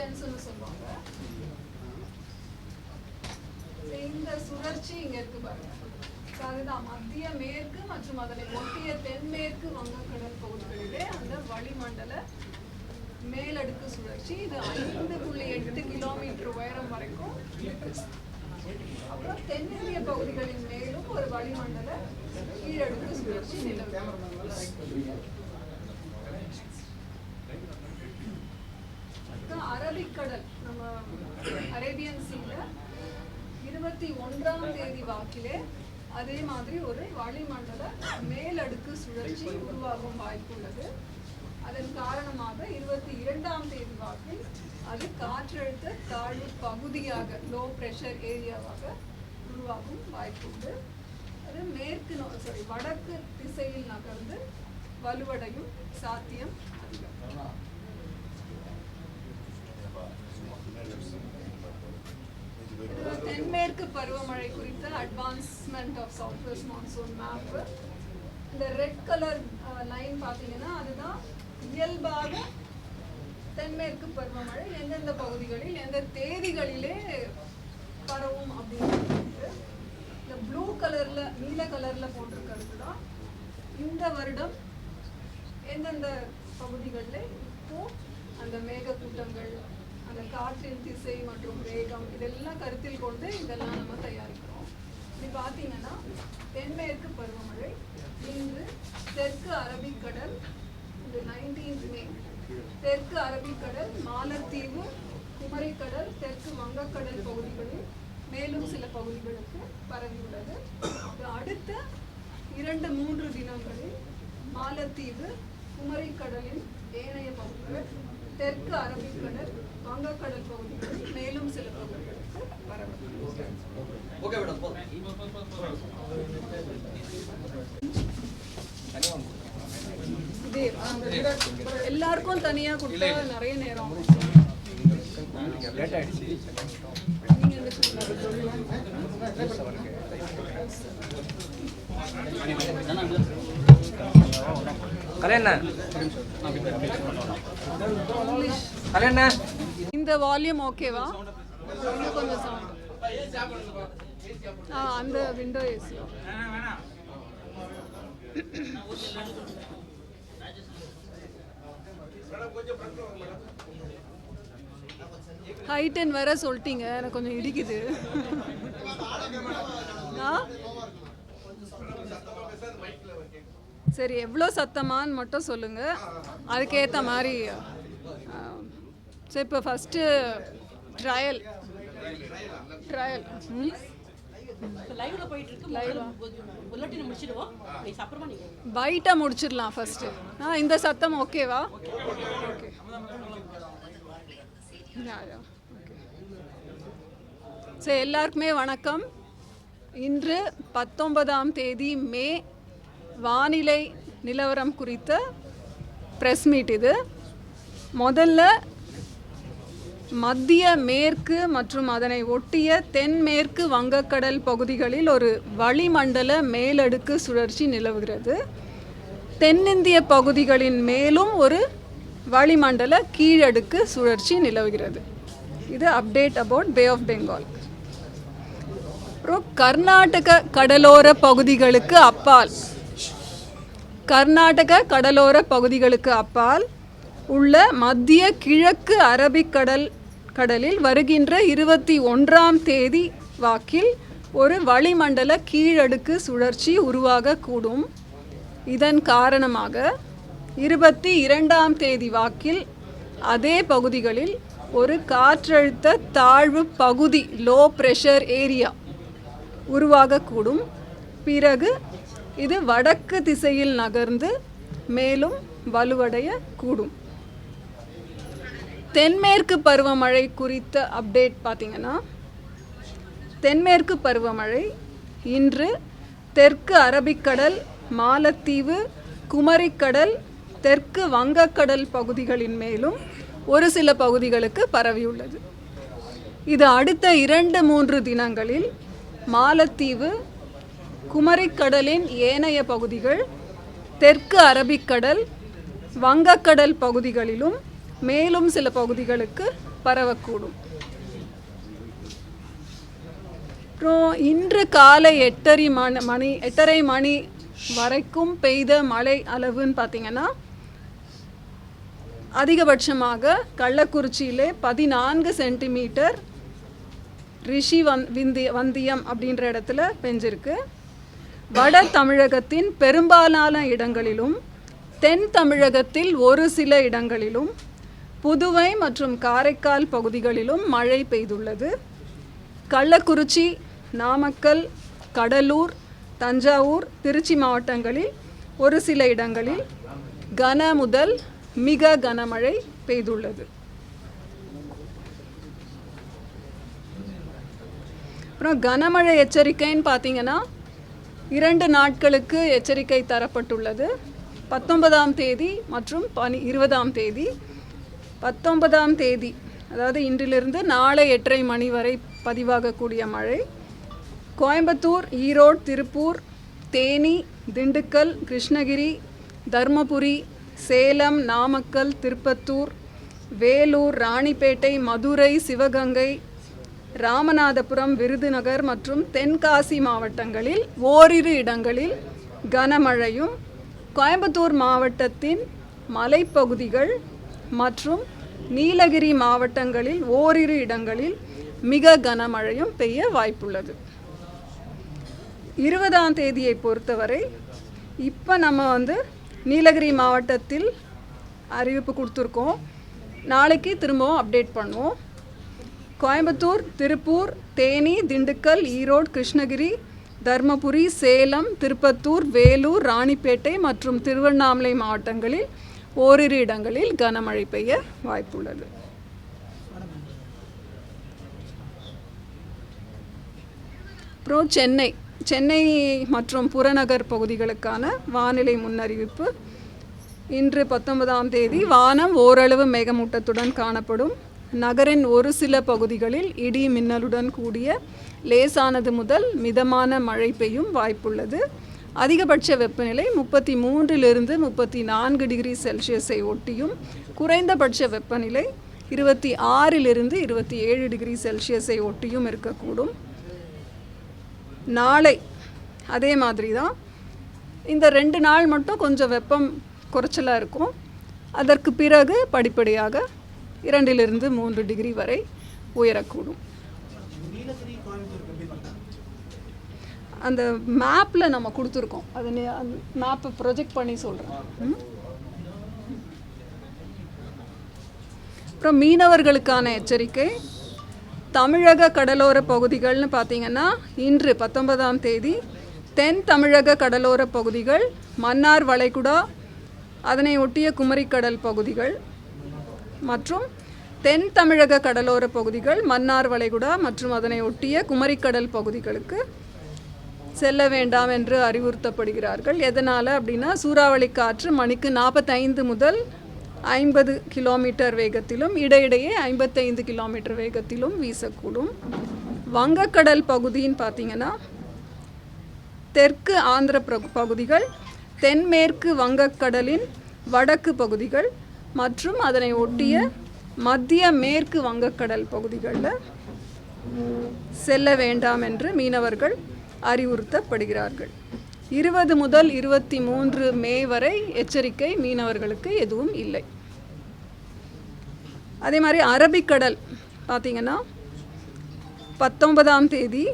டிஸ்டர்பன்ஸ்னு சொல்லுவாங்க. இந்த சுழற்சி இங்க இருக்கு பாருங்க. அதுதான் மத்திய மேற்கு மற்றும் அதனை ஒட்டிய தென்மேற்கு வங்கக்கடல் பகுதிகளிலே அந்த வளிமண்டல மேலடுக்கு சுழற்சி. இது 5.8 கிலோமீட்டர் உயரம் வரைக்கும். அப்புறம் தென்னிந்திய பகுதிகளின் மேலும் ஒரு வளிமண்டல கீழடுக்கு சுழற்சி நிலவுகிறது. அரபிக்கடல், நம்ம அரேபியன் சீல 21ஆம் தேதி வாக்கிலே அதே மாதிரி ஒரு வளிமண்டல மேலடுக்கு சுழற்சி உருவாகும் வாய்ப்பு உள்ளது. அதன் காரணமாக 22ஆம் தேதி வாக்கில் அது காற்றழுத்த தாழ்வு பகுதியாக, லோ பிரஷர் ஏரியாவாக உருவாகும் வாய்ப்பு உண்டு. அது வடக்கு திசையில் நகர்ந்து வலுவடையும் சாத்தியம் அதிகம். தென்மேற்கு பருவமழை குறித்த advancement of south west monsoon map. இந்த ரெட் கலர் லைன் பார்த்தீங்கன்னா அதுதான் இயல்பாக தென்மேற்கு பருவமழை எந்தெந்த பகுதிகளில் எந்த தேதிகளிலே பரவும் அப்படின்னு. இந்த ப்ளூ கலர்ல, நீல கலர்ல போட்டிருக்கிறது தான் இந்த வருடம் எந்தெந்த பகுதிகளில் இப்போ அந்த மேகக்கூட்டங்கள், அந்த காற்றின் திசை மற்றும் வேகம் இதெல்லாம் கருத்தில் கொண்டு இதெல்லாம் நம்ம தயாரிக்கிறோம். இப்படி பார்த்தீங்கன்னா தென்மேற்கு பருவமழை இன்று தெற்கு அரபிக்கடல், இந்த 19th மே தெற்கு அரபிக்கடல், மாலத்தீவு, குமரிக்கடல், தெற்கு வங்கக்கடல் பகுதிகளில் மேலும் சில பகுதிகளுக்கு பரவியுள்ளது. அடுத்த 2-3 தினங்களில் மாலத்தீவு, குமரிக்கடலின் ஏனைய பகுதிகள், தெற்கு அரபிக்கடல், வங்கக்கடல் பகுதிகளில் மேலும் சில பகுதிகளுக்கு பரவும். எல்லாருக்கும் தனியா கொடுத்தா நிறைய நேரம் இந்த வால்யூம் ஓகேவா? கொஞ்சம் சவுண்ட் அந்த விண்டோ ஏசி. ஹைட்டன் வேற சொல்லிட்டீங்க, எனக்கு கொஞ்சம் இடிக்குது. சரி, எவ்வளோ சத்தமான்னு மட்டும் சொல்லுங்க, அதுக்கேற்ற மாதிரி. சரி, இப்போ ஃபஸ்ட்டு ட்ரையல் பைட்டா முடிச்சிடலாம் ஃபர்ஸ்ட். இந்த சத்தம் ஓகேவா? ஓகே. சரி, எல்லாருக்குமே வணக்கம். இன்று 19ஆம் தேதி மே வானிலை நிலவரம் குறித்த ப்ரெஸ் மீட் இது. முதல்ல மத்திய மேற்கு மற்றும் அதனை ஒட்டிய தென்மேற்கு வங்கக்கடல் பகுதிகளில் ஒரு வளிமண்டல மேலடுக்கு சுழற்சி நிலவுகிறது. தென்னிந்திய பகுதிகளின் மேலும் ஒரு வளிமண்டல கீழடுக்கு சுழற்சி நிலவுகிறது. இது update about Bay of Bengal. அப்புறம் கர்நாடக கடலோர பகுதிகளுக்கு அப்பால் உள்ள மத்திய கிழக்கு அரபிக்கடலில் வருகின்ற 21ஆம் தேதி வாக்கில் ஒரு வளிமண்டல கீழடுக்கு சுழற்சி உருவாகக்கூடும். இதன் காரணமாக 22ஆம் தேதி வாக்கில் அதே பகுதிகளில் ஒரு காற்றழுத்த தாழ்வு பகுதி, லோ பிரஷர் ஏரியா உருவாகக்கூடும். பிறகு இது வடக்கு திசையில் நகர்ந்து மேலும் வலுவடைய கூடும். தென்மேற்கு பருவமழை குறித்த அப்டேட் பார்த்தீங்கன்னா, தென்மேற்கு பருவமழை இன்று தெற்கு அரபிக்கடல், மாலத்தீவு, குமரிக்கடல், தெற்கு வங்கக்கடல் பகுதிகளின் மேலும் ஒரு சில பகுதிகளுக்கு பரவியுள்ளது. இது அடுத்த 2-3 தினங்களில் மாலத்தீவு, குமரிக்கடலின் ஏனைய பகுதிகள், தெற்கு அரபிக்கடல், வங்கக்கடல் பகுதிகளிலும் மேலும் சில பகுதிகளுக்கு பரவக்கூடும். அப்புறம் இன்று காலை 8:30 மணி வரைக்கும் பெய்த மழை அளவுன்னு பார்த்திங்கன்னா அதிகபட்சமாக கள்ளக்குறிச்சியிலே 14 சென்டிமீட்டர் ரிஷி வந்தியம் அப்படின்ற இடத்துல பெஞ்சிருக்கு. வட தமிழகத்தின் பெரும்பாலான இடங்களிலும், தென் தமிழகத்தில் ஒரு சில இடங்களிலும், புதுவை மற்றும் காரைக்கால் பகுதிகளிலும் மழை பெய்துள்ளது. கள்ளக்குறிச்சி, நாமக்கல், கடலூர், தஞ்சாவூர், திருச்சி மாவட்டங்களில் ஒரு சில இடங்களில் கன முதல் மிக கனமழை பெய்துள்ளது. அப்புறம் கனமழை எச்சரிக்கைன்னு பார்த்தீங்கன்னா 2 நாட்களுக்கு எச்சரிக்கை தரப்பட்டுள்ளது. 19ஆம் தேதி மற்றும் 20ஆம் தேதி. 19ஆம் தேதி அதாவது இன்றிலிருந்து நாளை 8:30 மணி வரை பதிவாகக்கூடிய மழை கோயம்புத்தூர், ஈரோடு, திருப்பூர், தேனி, திண்டுக்கல், கிருஷ்ணகிரி, தர்மபுரி, சேலம், நாமக்கல், திருப்பத்தூர், வேலூர், ராணிப்பேட்டை, மதுரை, சிவகங்கை, ராமநாதபுரம், விருதுநகர் மற்றும் தென்காசி மாவட்டங்களில் ஓரிரு இடங்களில் கனமழையும், கோயம்புத்தூர் மாவட்டத்தின் மலைப்பகுதிகள் மற்றும் நீலகிரி மாவட்டங்களில் ஓரிரு இடங்களில் மிக கனமழையும் பெய்ய வாய்ப்புள்ளது. 20ஆம் தேதியை பொறுத்தவரை இப்போ நம்ம நீலகிரி மாவட்டத்தில் அறிவிப்பு கொடுத்துருக்கோம். நாளைக்கு திரும்பவும் அப்டேட் பண்ணுவோம். கோயம்புத்தூர், திருப்பூர், தேனி, திண்டுக்கல், ஈரோடு, கிருஷ்ணகிரி, தர்மபுரி, சேலம், திருப்பத்தூர், வேலூர், ராணிப்பேட்டை மற்றும் திருவண்ணாமலை மாவட்டங்களில் ஓரிரு இடங்களில் கனமழை பெய்ய வாய்ப்புள்ளது. அப்புறம் சென்னை மற்றும் புறநகர் பகுதிகளுக்கான வானிலை முன்னறிவிப்பு. இன்று 19ஆம் தேதி வானம் ஓரளவு மேகமூட்டத்துடன் காணப்படும். நகரின் ஒரு சில பகுதிகளில் இடி மின்னலுடன் கூடிய லேசானது முதல் மிதமான மழை பெய்யும் வாய்ப்புள்ளது. அதிகபட்ச வெப்பநிலை 33 to 34 டிகிரி செல்சியஸை ஒட்டியும், குறைந்தபட்ச வெப்பநிலை 26 to 27 டிகிரி செல்சியஸை ஒட்டியும் இருக்கக்கூடும். நாளை அதே மாதிரி தான். இந்த 2 நாள் மட்டும் கொஞ்சம் வெப்பம் குறைச்சலாக இருக்கும். அதற்கு பிறகு படிப்படியாக 2 to 3 டிகிரி வரை உயரக்கூடும். அந்த மேப்பில் நம்ம கொடுத்துருக்கோம். அது அந்த மேப்பை ப்ரொஜெக்ட் பண்ணி சொல்கிறேன். அப்புறம் மீனவர்களுக்கான எச்சரிக்கை. தமிழக கடலோர பகுதிகள்னு பார்த்திங்கன்னா இன்று 19ஆம் தேதி தென் தமிழக கடலோர பகுதிகள், மன்னார் வளைகுடா, அதனை ஒட்டிய குமரிக்கடல் பகுதிகள் மற்றும் தென் தமிழக கடலோர பகுதிகள், மன்னார் வளைகுடா மற்றும் அதனை ஒட்டிய குமரிக்கடல் பகுதிகளுக்கு செல்ல வேண்டாம் என்று அறிவுறுத்தப்படுகிறார்கள். எதனால் அப்படின்னா, சூறாவளி காற்று மணிக்கு 45 முதல் 50 கிலோமீட்டர் வேகத்திலும் இடையிடையே 55 கிலோமீட்டர் வேகத்திலும் வீசக்கூடும். வங்கக்கடல் பகுதின்னு பார்த்திங்கன்னா தெற்கு ஆந்திர பகுதிகள், தென்மேற்கு வங்கக்கடலின் வடக்கு பகுதிகள் மற்றும் அதனை ஒட்டிய மத்திய மேற்கு வங்கக்கடல் பகுதிகளில் செல்ல வேண்டாம் என்று மீனவர்கள் அறிவுறுத்தப்படுகிறார்கள். 20 முதல் 23 மே வரை எச்சரிக்கை மீனவர்களுக்கு எதுவும் இல்லை. அதே மாதிரி அரபிக்கடல் பார்த்திங்கன்னா 19ஆம் தேதி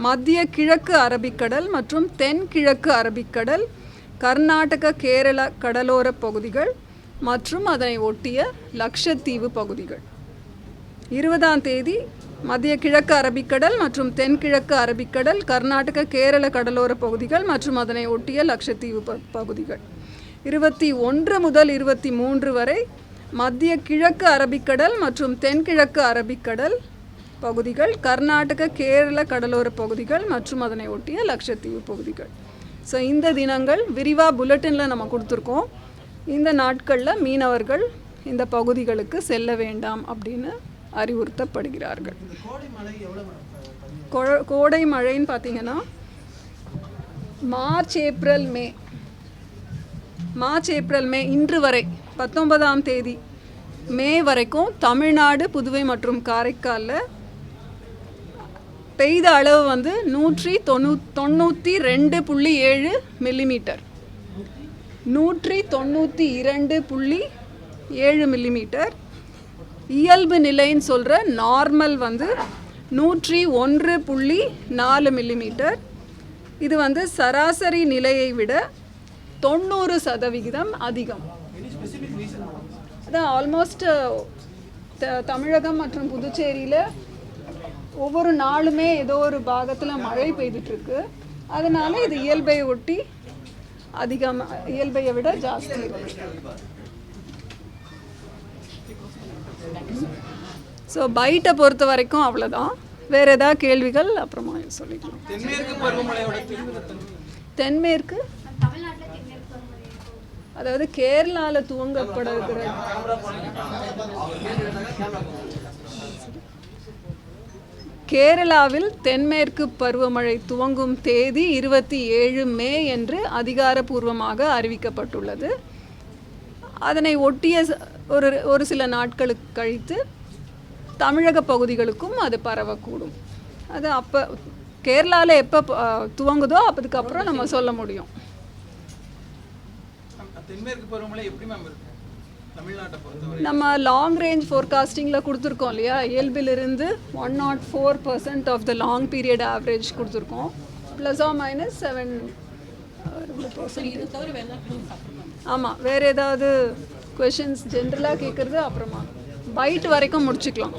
மத்திய கிழக்கு அரபிக்கடல் மற்றும் தென்கிழக்கு அரபிக்கடல், கர்நாடக கேரள கடலோர பகுதிகள் மற்றும் அதனை ஒட்டிய லட்சத்தீவு பகுதிகள். 20ஆம் தேதி மத்திய கிழக்கு அரபிக்கடல் மற்றும் தென்கிழக்கு அரபிக்கடல், கர்நாடக கேரள கடலோர பகுதிகள் மற்றும் அதனை ஒட்டிய லட்சத்தீவு பகுதிகள். 21 முதல் 23 வரை மத்திய கிழக்கு அரபிக்கடல் மற்றும் தென்கிழக்கு அரபிக்கடல் பகுதிகள், கர்நாடக கேரள கடலோர பகுதிகள் மற்றும் அதனை ஒட்டிய லட்சத்தீவு பகுதிகள். ஸோ இந்த தினங்கள் விரிவாக புல்லட்டினில் நம்ம கொடுத்துருக்கோம். இந்த நாட்களில் மீனவர்கள் இந்த பகுதிகளுக்கு செல்ல வேண்டாம் அப்படின்னு அறிவுறுத்தப்படுகிறார்கள். கோடை மழைன்னு பார்த்தீங்கன்னா மார்ச் ஏப்ரல் மே இன்று வரை 19ஆம் தேதி மே வரைக்கும் தமிழ்நாடு, புதுவை மற்றும் காரைக்காலில் பெய்த அளவு வந்து 192.7 மில்லிமீட்டர். 192.7 மில்லிமீட்டர். இயல்பு நிலைன்னு சொல்கிற நார்மல் வந்து 101.4 மில்லிமீட்டர். இது வந்து சராசரி நிலையை விட 90% அதிகம். அதான் ஆல்மோஸ்ட் தமிழகம் மற்றும் புதுச்சேரியில் ஒவ்வொரு நாளுமே ஏதோ ஒரு பாகத்தில் மழை பெய்துட்ருக்கு. அதனால இது இயல்பை ஒட்டி அதிகம், இயல்பையை விட ஜாஸ்தி இருக்கு. ஸோ பைட்டை பொறுத்த வரைக்கும் அவ்வளோதான். வேறு ஏதாவது கேள்விகள் அப்புறமா சொல்லிக்கலாம். தென்மேற்கு அதாவது கேரளாவில் துவங்கப்பட இருக்கிற கேரளாவில் தென்மேற்கு பருவமழை துவங்கும் தேதி 27 மே என்று அதிகாரப்பூர்வமாக அறிவிக்கப்பட்டுள்ளது. அதனை ஒட்டிய ஒரு சில நாட்களுக்கு கழித்து தமிழக பகுதிகளுக்கும் அது பரவக்கூடும். அது அப்போ கேரளாவில் எப்போ துவங்குதோ அதுக்கப்புறம் நம்ம சொல்ல முடியும். நம்ம லாங் ரேஞ்ச் ஃபோர்காஸ்டிங்கில் கொடுத்துருக்கோம் இல்லையா, இயல்பிலிருந்து 104% of the long period average கொடுத்துருக்கோம். +or-7%. ஆமாம், வேறு ஏதாவது கொஷின்ஸ் ஜென்ரலாக கேட்குறது அப்புறமா பைட் வரைக்கும் முடிச்சுக்கலாம்.